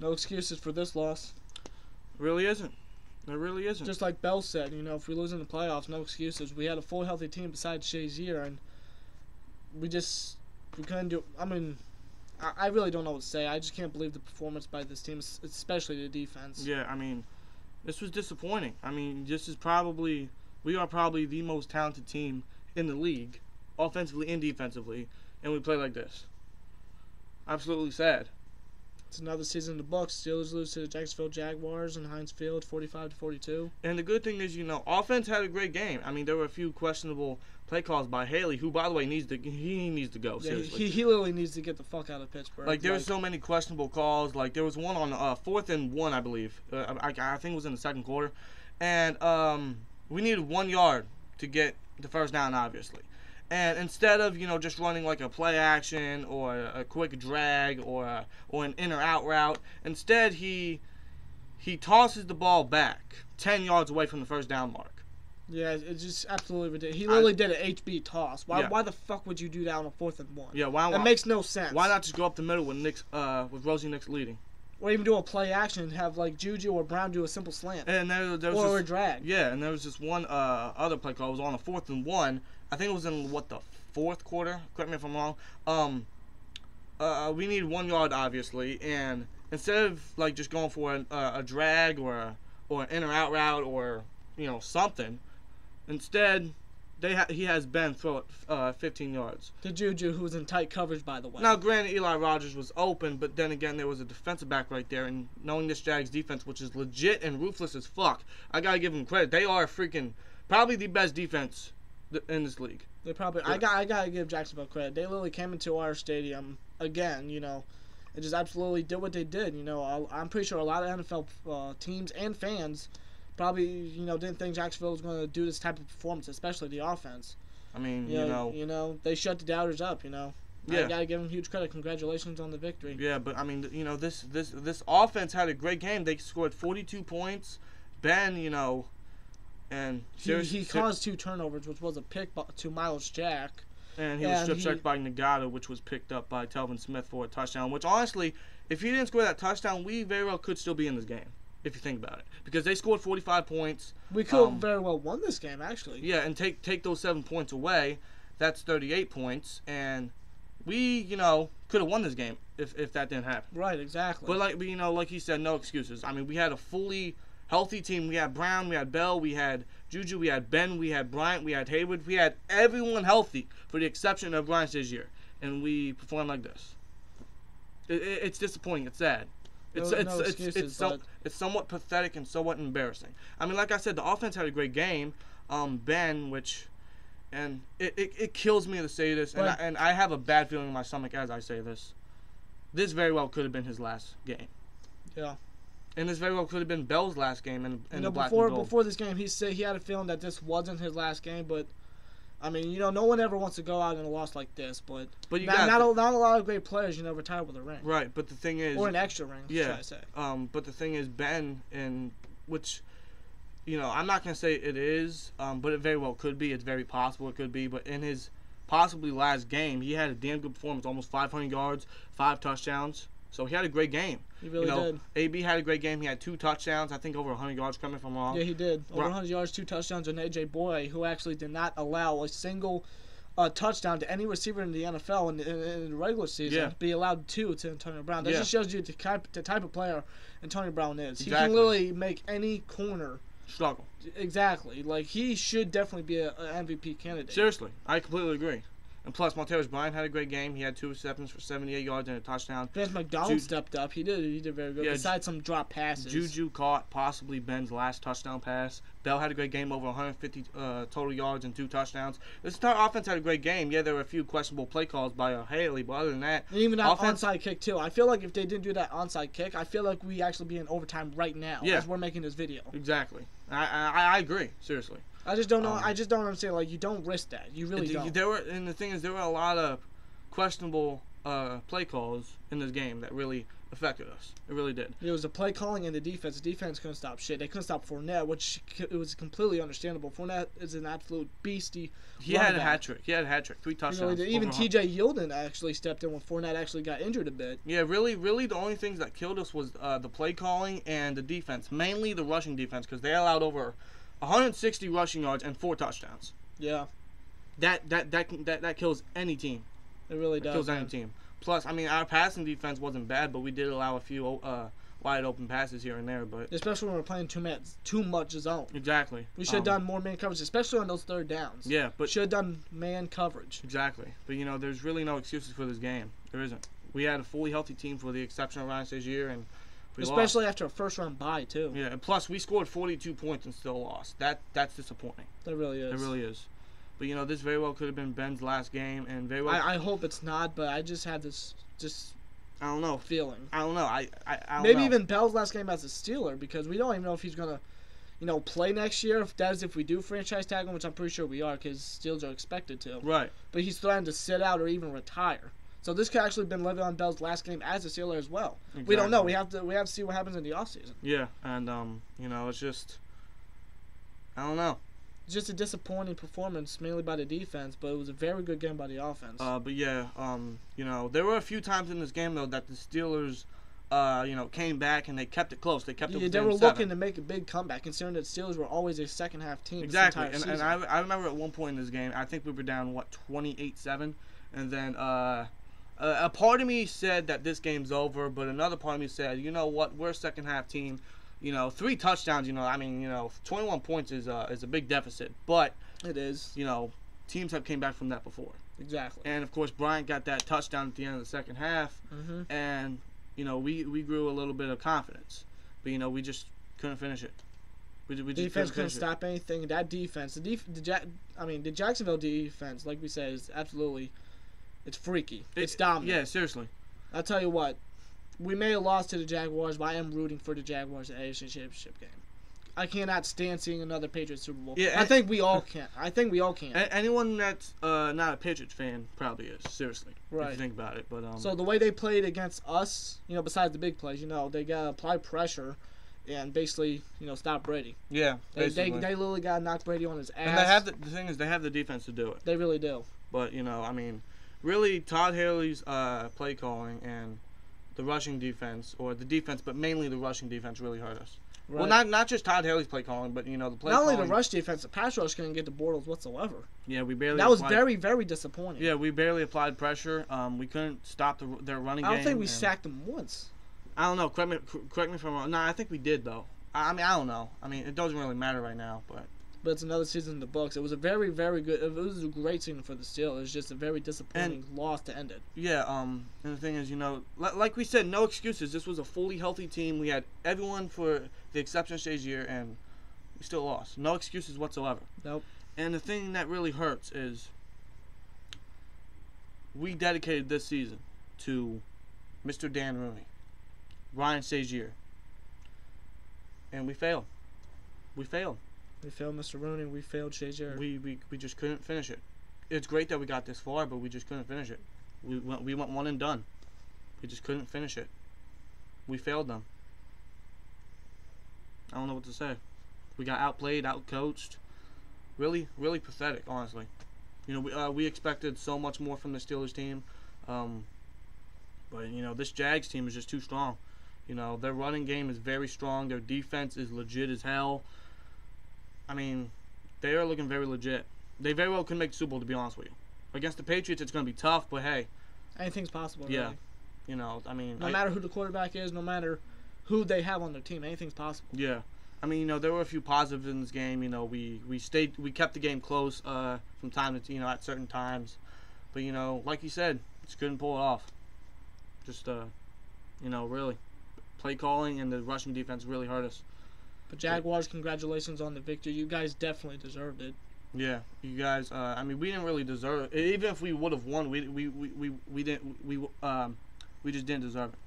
No excuses for this loss. Really isn't. There really isn't. Just like Bell said, if we lose in the playoffs, no excuses. We had a full healthy team besides Shazier, and we couldn't do. I mean, I really don't know what to say. I just can't believe the performance by this team, especially the defense. Yeah, I mean, this was disappointing. I mean, we are probably the most talented team in the league, offensively and defensively, and we play like this. Absolutely sad. It's another season in the books. Steelers lose to the Jacksonville Jaguars in Heinz Field, 45-42. And the good thing is, offense had a great game. I mean, there were a few questionable play calls by Haley, who, by the way, needs to go. Yeah, seriously, he literally needs to get the fuck out of Pittsburgh. Like, there were so many questionable calls. Like, there was one on 4th and 1, I believe. I think it was in the second quarter, and we needed 1 yard to get the first down, obviously. And instead of just running like a play action or a quick drag or an in or out route, instead he tosses the ball back 10 yards away from the first down mark. Yeah, it's just absolutely ridiculous. He literally did an HB toss. Why the fuck would you do that on a 4th and 1? Yeah, why? That makes no sense. Why not just go up the middle with Rosie Nix leading? Or even do a play action and have like Juju or Brown do a simple slant. And there was or a drag. Yeah, and there was this one other play call. It was on a 4th and 1. I think it was in the 4th quarter. Correct me if I'm wrong. We need 1 yard, obviously, and instead of like just going for a drag or an in or out route or something, instead he has Ben throw it 15 yards. To Juju, who was in tight coverage, by the way. Now, granted, Eli Rogers was open, but then again, there was a defensive back right there, and knowing this Jags defense, which is legit and ruthless as fuck, I gotta give them credit. They are probably the best defense in this league. They probably. Yeah. I gotta give Jacksonville credit. They literally came into our stadium again, and just absolutely did what they did. I'm pretty sure a lot of NFL teams and fans probably didn't think Jacksonville was going to do this type of performance, especially the offense. I mean, they shut the doubters up. Yeah. I gotta give them huge credit. Congratulations on the victory. Yeah, but I mean, this offense had a great game. They scored 42 points. Ben, and he caused 2 turnovers, which was a pick to Miles Jack. And he was strip-sacked by Nagata, which was picked up by Telvin Smith for a touchdown. Which, honestly, if he didn't score that touchdown, we very well could still be in this game, if you think about it. Because they scored 45 points. We could have very well won this game, actually. Yeah, and take those 7 points away, that's 38 points. And we, could have won this game if that didn't happen. Right, exactly. But, like he said, no excuses. I mean, we had a fully healthy team. We had Brown, we had Bell, we had Juju, we had Ben, we had Bryant, we had Hayward. We had everyone healthy for the exception of Bryant this year. And we performed like this. It's disappointing. It's sad. It's somewhat pathetic and somewhat embarrassing. I mean, like I said, the offense had a great game. Ben, and it kills me to say this, and I have a bad feeling in my stomach as I say this. This very well could have been his last game. Yeah. And this very well could have been Bell's last game in the black and gold. Before this game, he said he had a feeling that this wasn't his last game, but I mean, no one ever wants to go out in a loss like this, but not a lot of great players, retire with a ring. Right, but the thing is, or an extra ring, should I say? But the thing is, Ben, which, I'm not gonna say it is, but it very well could be. It's very possible it could be. But in his possibly last game, he had a damn good performance, almost 500 yards, 5 touchdowns. So he had a great game. He really did. AB had a great game. He had 2 touchdowns. I think over 100 yards, correct me if I'm wrong. Yeah, he did. Over 100 yards, 2 touchdowns, and A.J. Boye, who actually did not allow a single touchdown to any receiver in the NFL in the regular season, be allowed 2 to Antonio Brown. That just shows you the type of player Antonio Brown is. Exactly. He can literally make any corner struggle. Exactly. Like, he should definitely be an MVP candidate. Seriously. I completely agree. And plus, Montavious Bryant had a great game. He had 2 receptions for 78 yards and a touchdown. Vance McDonald stepped up. He did very good. Besides some drop passes. Juju caught possibly Ben's last touchdown pass. Bell had a great game, over 150 total yards and 2 touchdowns. This entire offense had a great game. Yeah, there were a few questionable play calls by Haley, but other than that, and even that onside kick too. I feel like if they didn't do that onside kick, I feel like we actually be in overtime right now as we're making this video. Exactly. I agree. Seriously. I just don't know. I just don't understand. Like, you don't risk that. You really don't. And the thing is, there were a lot of questionable play calls in this game that really affected us. It really did. It was the play calling and the defense. The defense couldn't stop shit. They couldn't stop Fournette, which it was completely understandable. Fournette is an absolute beastie. He had a hat trick. 3 touchdowns. Really, even T.J. Yeldon actually stepped in when Fournette actually got injured a bit. Yeah, really, the only things that killed us was the play calling and the defense, mainly the rushing defense, because they allowed over 160 rushing yards and 4 touchdowns. Yeah. That kills any team. It really does. Kills any team. Plus, I mean, our passing defense wasn't bad, but we did allow a few wide open passes here and there. But especially when we're playing too much zone. Exactly. We should have done more man coverage, especially on those third downs. Yeah, but should have done man coverage. Exactly. But there's really no excuses for this game. There isn't. We had a fully healthy team for the exception of Ryan Shazier, and we especially lost. after a first-round bye too. Yeah, and plus we scored 42 points and still lost. That's disappointing. That really is. It really is. But this very well could have been Ben's last game, and very well. I hope it's not, but I just had this I don't know feeling. I don't know. I don't maybe know. even Bell's last game as a Steeler, because we don't even know if he's gonna, play next year. If we do franchise tag him, which I'm pretty sure we are, because Steelers are expected to. Right. But he's threatened to sit out or even retire. So this could actually have been Le'Veon Bell's last game as a Steeler as well. Exactly. We don't know. We have to see what happens in the offseason. Yeah, and it's just I don't know. It's just a disappointing performance, mainly by the defense, but it was a very good game by the offense. But yeah, there were a few times in this game though that the Steelers, came back and they kept it close. They kept it. They were looking to make a big comeback, considering that the Steelers were always a second half team. Exactly, and I remember at one point in this game, I think we were down 28-7, and then a part of me said that this game's over, but another part of me said, you know what, we're a second half team. 3 touchdowns, 21 points is a big deficit. But it is. Teams have came back from that before. Exactly. And of course, Bryant got that touchdown at the end of the second half, and we grew a little bit of confidence, but we just couldn't finish it. We just defense couldn't stop anything. That defense, the Jacksonville defense, like we said, is absolutely, it's freaky. It's dominant. Yeah, seriously. I'll tell you what. We may have lost to the Jaguars, but I am rooting for the Jaguars at the AFC Championship game. I cannot stand seeing another Patriots Super Bowl. Yeah, I think we all can. Anyone that's not a Patriots fan probably is, seriously. Right. If you think about it. But so the way they played against us, besides the big plays, they got to apply pressure and basically, stop Brady. Yeah, they literally got to knock Brady on his ass. And they have the thing is, they have the defense to do it. They really do. But, really Todd Haley's play calling and the rushing defense, or the defense, but mainly the rushing defense really hurt us. Right. Well, not just Todd Haley's play calling, but the play calling. Not only the rush defense, the pass rush couldn't get the Bortles whatsoever. Yeah, we barely. That was very, very disappointing. Yeah, we barely applied pressure. We couldn't stop their running game. I don't think we sacked them once. I don't know. Correct me if I'm wrong. No, I think we did though. I don't know. It doesn't really matter right now, but it's another season in the books. It was a very, very good. It was a great season for the Steelers. It was just a very disappointing loss to end it. Yeah. And the thing is, like we said, no excuses. This was a fully healthy team. We had everyone for the exception of Shazier, and we still lost. No excuses whatsoever. Nope. And the thing that really hurts is we dedicated this season to Mr. Dan Rooney, Ryan Shazier, and we failed. We failed, Mr. Rooney. We failed Shazier. We just couldn't finish it. It's great that we got this far, but we just couldn't finish it. We went one and done. We just couldn't finish it. We failed them. I don't know what to say. We got outplayed, outcoached. Really, really pathetic, honestly. We expected so much more from the Steelers team, but this Jags team is just too strong. Their running game is very strong. Their defense is legit as hell. They are looking very legit. They very well could make the Super Bowl, to be honest with you. Against the Patriots, it's going to be tough, but hey. Anything's possible, yeah. Really. No matter who the quarterback is, no matter who they have on their team, anything's possible. Yeah. There were a few positives in this game. We kept the game close from time to at certain times. But, like you said, just couldn't pull it off. Just, really. Play calling and the rushing defense really hurt us. But Jaguars, congratulations on the victory. You guys definitely deserved it. Yeah, you guys. We didn't really deserve it. Even if we would have won, we didn't. We just didn't deserve it.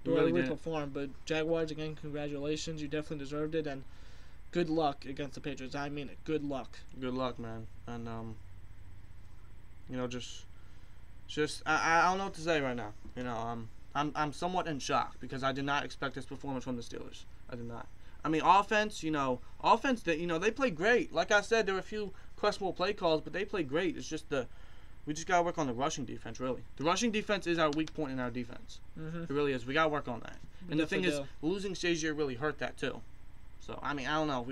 We really didn't perform. But Jaguars, again, congratulations. You definitely deserved it, and good luck against the Patriots. I mean it. Good luck. Good luck, man. And just Just I don't know what to say right now. You know, I'm somewhat in shock because I did not expect this performance from the Steelers. I did not. I mean, offense, that they played great. Like I said, there were a few questionable play calls, but they played great. It's just we just gotta work on the rushing defense. Really, the rushing defense is our weak point in our defense. Mm-hmm. It really is. We gotta work on that. And the thing is, losing Shazier really hurt that too. So I mean, I don't know.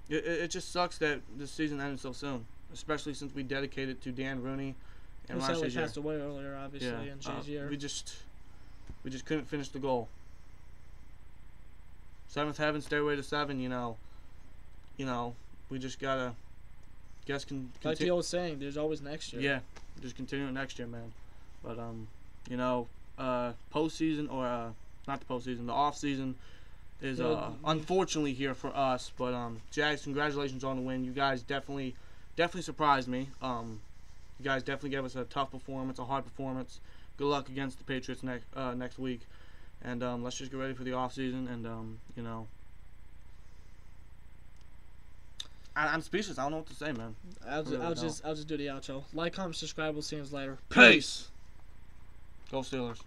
It just sucks that this season ended so soon, especially since we dedicated to Dan Rooney and Ron Shazier. Passed away earlier, obviously, and Shazier. We just couldn't finish the goal. Seventh heaven, stairway to 7. We just gotta like the old saying, there's always next year. Yeah, just continue it next year, man. But postseason or not the postseason, the off season is unfortunately here for us. But Jags, congratulations on the win. You guys definitely surprised me. You guys definitely gave us a tough performance, a hard performance. Good luck against the Patriots next week. And let's just get ready for the off season. And I'm speechless. I don't know what to say, man. I'll just do the outro. Like, comment, subscribe. We'll see you later. Peace. Go Steelers.